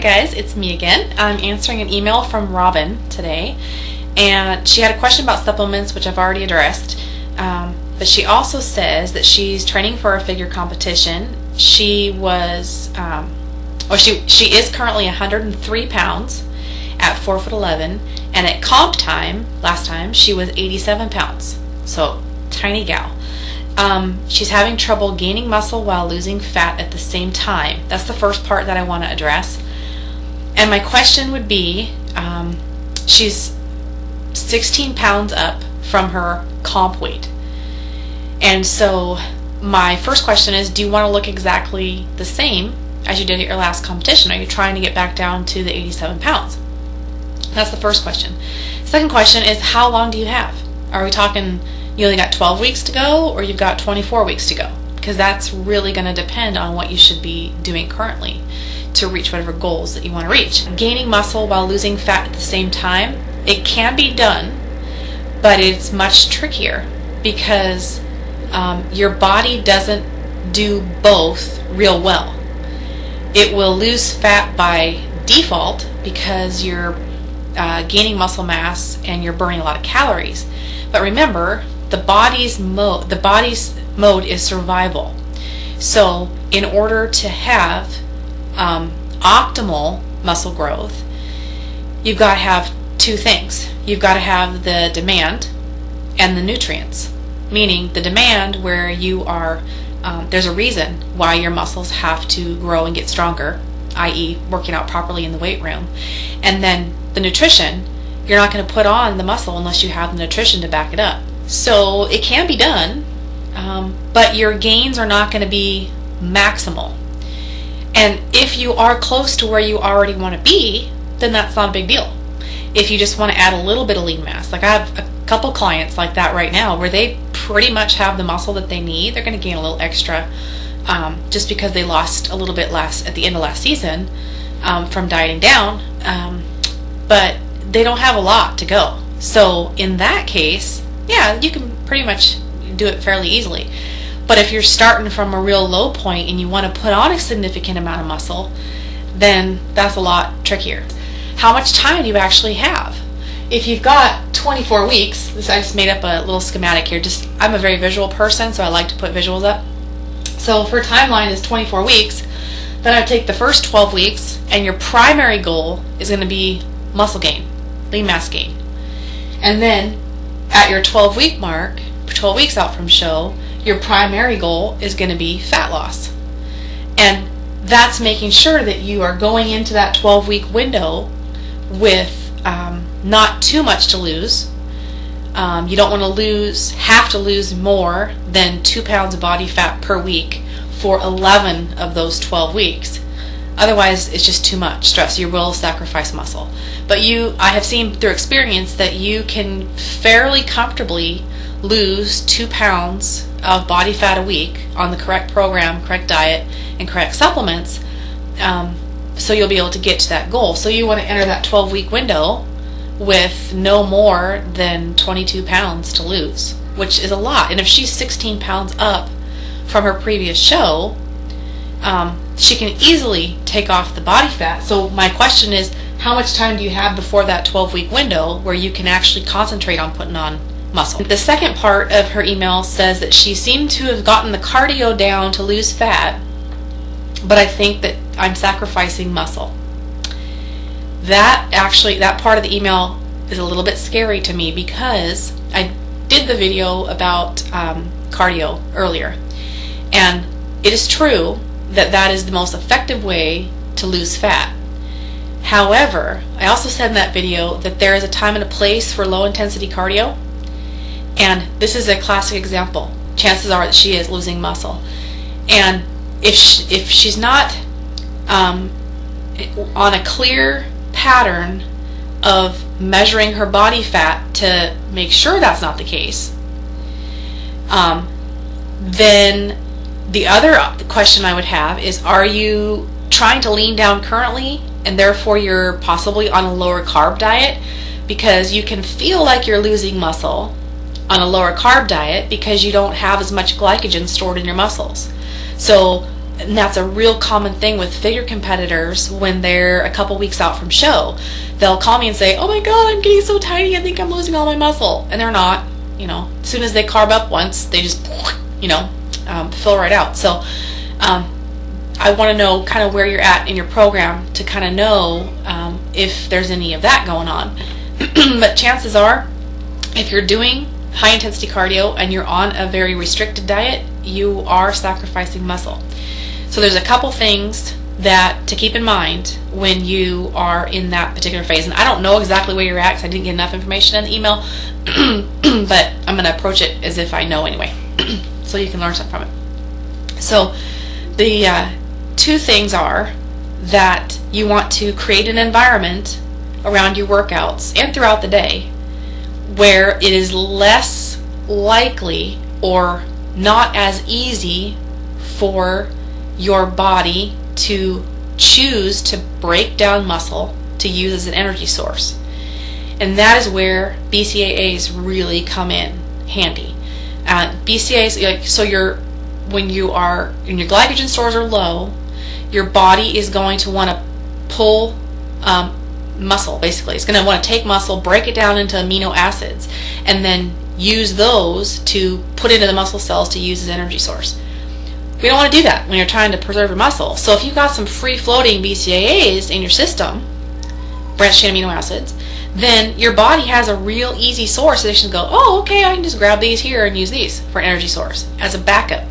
guys, it's me again. I'm answering an email from Robin today, and she had a question about supplements, which I've already addressed, but she also says that she's training for a figure competition. She was, she is currently 103 pounds at 4'11", and at comp time, last time, she was 87 pounds, so tiny gal. She's having trouble gaining muscle while losing fat at the same time. That's the first part that I want to address. And my question would be, she's 16 pounds up from her comp weight. And so my first question is, do you want to look exactly the same as you did at your last competition? Are you trying to get back down to the 87 pounds? That's the first question. Second question is, how long do you have? Are we talking you only got 12 weeks to go, or you've got 24 weeks to go? Because that's really going to depend on what you should be doing currently to reach whatever goals that you want to reach. Gaining muscle while losing fat at the same time, it can be done, but it's much trickier because your body doesn't do both real well. It will lose fat by default because you're gaining muscle mass and you're burning a lot of calories. But remember, the body's mode is survival. So in order to have optimal muscle growth, you've got to have two things. You've got to have the demand and the nutrients. Meaning the demand, where you are, there's a reason why your muscles have to grow and get stronger, i.e. working out properly in the weight room. And then the nutrition, you're not going to put on the muscle unless you have the nutrition to back it up. So it can be done, but your gains are not going to be maximal. And if you are close to where you already want to be, then that's not a big deal. If you just want to add a little bit of lean mass, like I have a couple clients like that right now where they pretty much have the muscle that they need. They're going to gain a little extra just because they lost a little bit less at the end of last season from dieting down, but they don't have a lot to go. So in that case, yeah, you can pretty much do it fairly easily. But if you're starting from a real low point and you want to put on a significant amount of muscle, then that's a lot trickier. How much time do you actually have? If you've got 24 weeks, I just made up a little schematic here. I'm a very visual person, so I like to put visuals up. So if her timeline is 24 weeks, then I take the first 12 weeks, and your primary goal is going to be muscle gain, lean mass gain. And then at your 12-week mark, 12 weeks out from show, your primary goal is going to be fat loss. And that's making sure that you are going into that 12-week window with not too much to lose. You don't want to have to lose more than 2 pounds of body fat per week for 11 of those 12 weeks. Otherwise, it's just too much stress. You will sacrifice muscle. But I have seen through experience that you can fairly comfortably lose 2 pounds of body fat a week on the correct program, correct diet, and correct supplements, so you'll be able to get to that goal. So you want to enter that 12-week window with no more than 22 pounds to lose, which is a lot. And if she's 16 pounds up from her previous show, she can easily take off the body fat. So my question is, how much time do you have before that 12-week window where you can actually concentrate on putting on muscle? The second part of her email says that she seemed to have gotten the cardio down to lose fat, but I think that I'm sacrificing muscle. That part of the email is a little bit scary to me because I did the video about cardio earlier, and it is true that that is the most effective way to lose fat. However, I also said in that video that there is a time and a place for low intensity cardio, and this is a classic example. Chances are that she is losing muscle, and if she's not on a clear pattern of measuring her body fat to make sure that's not the case, then the other question I would have is, are you trying to lean down currently and therefore you're possibly on a lower carb diet because you can feel like you're losing muscle on a lower carb diet because you don't have as much glycogen stored in your muscles? So And that's a real common thing with figure competitors when they're a couple weeks out from show. They'll call me and say, oh my god, I'm getting so tiny, I think I'm losing all my muscle. And they're not. As soon as they carb up once, they just, fill right out. So I want to know kind of where you're at in your program to kind of know if there's any of that going on. But chances are, if you're doing high intensity cardio and you're on a very restricted diet, you are sacrificing muscle. So there's a couple things that to keep in mind when you are in that particular phase. And I don't know exactly where you're at because I didn't get enough information in the email, but I'm going to approach it as if I know anyway, so you can learn something from it. So the two things are that you want to create an environment around your workouts and throughout the day where it is less likely or not as easy for your body to choose to break down muscle to use as an energy source. And that is where BCAAs really come in handy. BCAAs, when your glycogen stores are low, your body is going to want to pull muscle, basically. It's going to want to take muscle, break it down into amino acids, and then use those to put into the muscle cells to use as an energy source. We don't want to do that when you're trying to preserve your muscle. So if you've got some free-floating BCAAs in your system, branched chain amino acids, then your body has a real easy source. They should go, oh, okay, I can just grab these here and use these for an energy source as a backup.